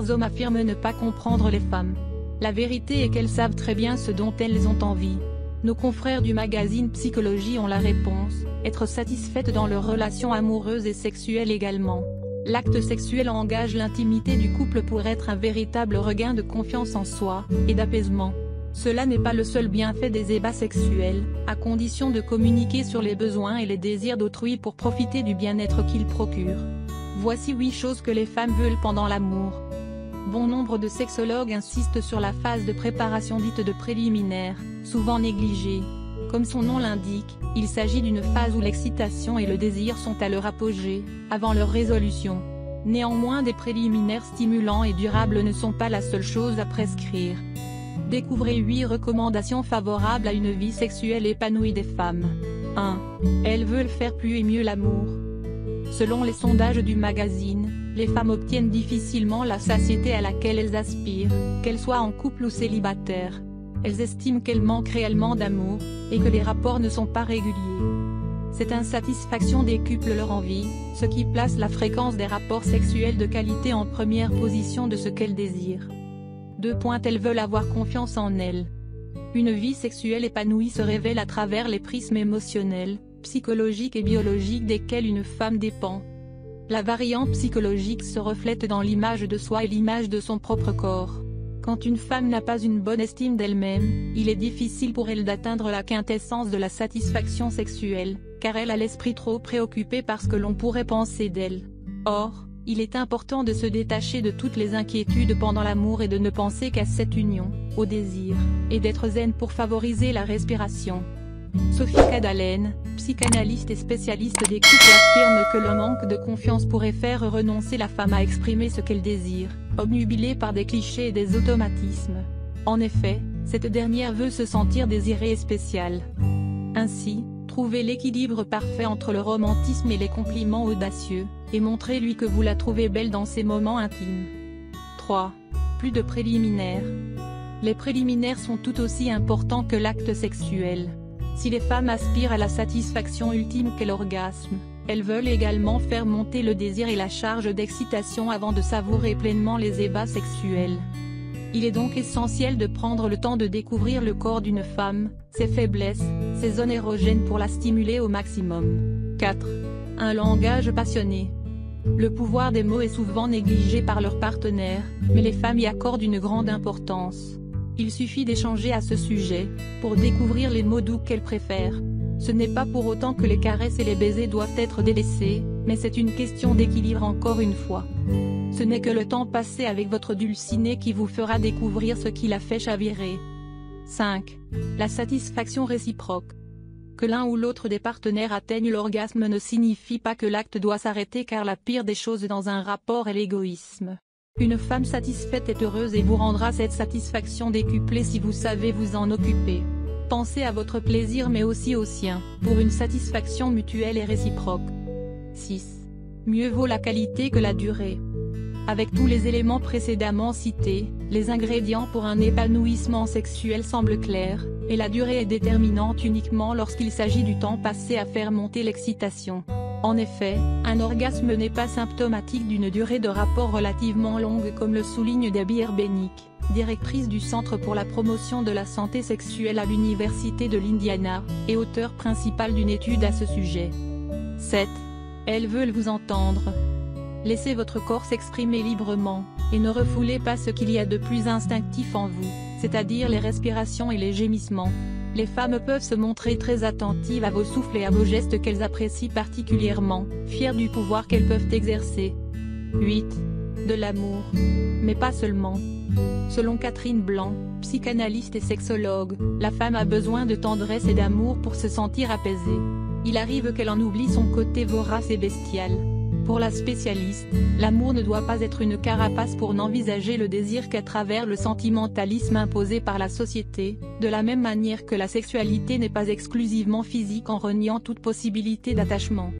Plusieurs hommes affirment ne pas comprendre les femmes. La vérité est qu'elles savent très bien ce dont elles ont envie. Nos confrères du magazine Psychologie ont la réponse, être satisfaites dans leurs relations amoureuses et sexuelles également. L'acte sexuel engage l'intimité du couple pour être un véritable regain de confiance en soi, et d'apaisement. Cela n'est pas le seul bienfait des ébats sexuels, à condition de communiquer sur les besoins et les désirs d'autrui pour profiter du bien-être qu'ils procurent. Voici 8 choses que les femmes veulent pendant l'amour. Bon nombre de sexologues insistent sur la phase de préparation dite de préliminaire, souvent négligée. Comme son nom l'indique, il s'agit d'une phase où l'excitation et le désir sont à leur apogée, avant leur résolution. Néanmoins, des préliminaires stimulants et durables ne sont pas la seule chose à prescrire. Découvrez 8 recommandations favorables à une vie sexuelle épanouie des femmes. 1. Elles veulent faire plus et mieux l'amour. Selon les sondages du magazine, les femmes obtiennent difficilement la satiété à laquelle elles aspirent, qu'elles soient en couple ou célibataires. Elles estiment qu'elles manquent réellement d'amour, et que les rapports ne sont pas réguliers. Cette insatisfaction décuple leur envie, ce qui place la fréquence des rapports sexuels de qualité en première position de ce qu'elles désirent. 2. Elles veulent avoir confiance en elles. Une vie sexuelle épanouie se révèle à travers les prismes émotionnels, psychologiques et biologiques desquels une femme dépend. La variante psychologique se reflète dans l'image de soi et l'image de son propre corps. Quand une femme n'a pas une bonne estime d'elle-même, il est difficile pour elle d'atteindre la quintessence de la satisfaction sexuelle, car elle a l'esprit trop préoccupé par ce que l'on pourrait penser d'elle. Or, il est important de se détacher de toutes les inquiétudes pendant l'amour et de ne penser qu'à cette union, au désir, et d'être zen pour favoriser la respiration. Sophie Cadalen, psychanalyste et spécialiste des couples, affirme que le manque de confiance pourrait faire renoncer la femme à exprimer ce qu'elle désire, obnubilée par des clichés et des automatismes. En effet, cette dernière veut se sentir désirée et spéciale. Ainsi, trouvez l'équilibre parfait entre le romantisme et les compliments audacieux, et montrez-lui que vous la trouvez belle dans ses moments intimes. 3. Plus de préliminaires. Les préliminaires sont tout aussi importants que l'acte sexuel. Si les femmes aspirent à la satisfaction ultime qu'est l'orgasme, elles veulent également faire monter le désir et la charge d'excitation avant de savourer pleinement les ébats sexuels. Il est donc essentiel de prendre le temps de découvrir le corps d'une femme, ses faiblesses, ses zones érogènes pour la stimuler au maximum. 4. Un langage passionné. Le pouvoir des mots est souvent négligé par leurs partenaires, mais les femmes y accordent une grande importance. Il suffit d'échanger à ce sujet, pour découvrir les mots doux qu'elles préfèrent. Ce n'est pas pour autant que les caresses et les baisers doivent être délaissés, mais c'est une question d'équilibre encore une fois. Ce n'est que le temps passé avec votre dulcinée qui vous fera découvrir ce qui la fait chavirer. 5. La satisfaction réciproque. Que l'un ou l'autre des partenaires atteigne l'orgasme ne signifie pas que l'acte doit s'arrêter, car la pire des choses dans un rapport est l'égoïsme. Une femme satisfaite est heureuse et vous rendra cette satisfaction décuplée si vous savez vous en occuper. Pensez à votre plaisir mais aussi au sien, pour une satisfaction mutuelle et réciproque. 6. Mieux vaut la qualité que la durée. Avec tous les éléments précédemment cités, les ingrédients pour un épanouissement sexuel semblent clairs, et la durée est déterminante uniquement lorsqu'il s'agit du temps passé à faire monter l'excitation. En effet, un orgasme n'est pas symptomatique d'une durée de rapport relativement longue, comme le souligne Debbie Erbenick, directrice du Centre pour la promotion de la santé sexuelle à l'Université de l'Indiana, et auteure principale d'une étude à ce sujet. 7. Elles veulent vous entendre. Laissez votre corps s'exprimer librement, et ne refoulez pas ce qu'il y a de plus instinctif en vous, c'est-à-dire les respirations et les gémissements. Les femmes peuvent se montrer très attentives à vos souffles et à vos gestes qu'elles apprécient particulièrement, fières du pouvoir qu'elles peuvent exercer. 8. De l'amour. Mais pas seulement. Selon Catherine Blanc, psychanalyste et sexologue, la femme a besoin de tendresse et d'amour pour se sentir apaisée. Il arrive qu'elle en oublie son côté vorace et bestial. Pour la spécialiste, l'amour ne doit pas être une carapace pour n'envisager le désir qu'à travers le sentimentalisme imposé par la société, de la même manière que la sexualité n'est pas exclusivement physique en reniant toute possibilité d'attachement.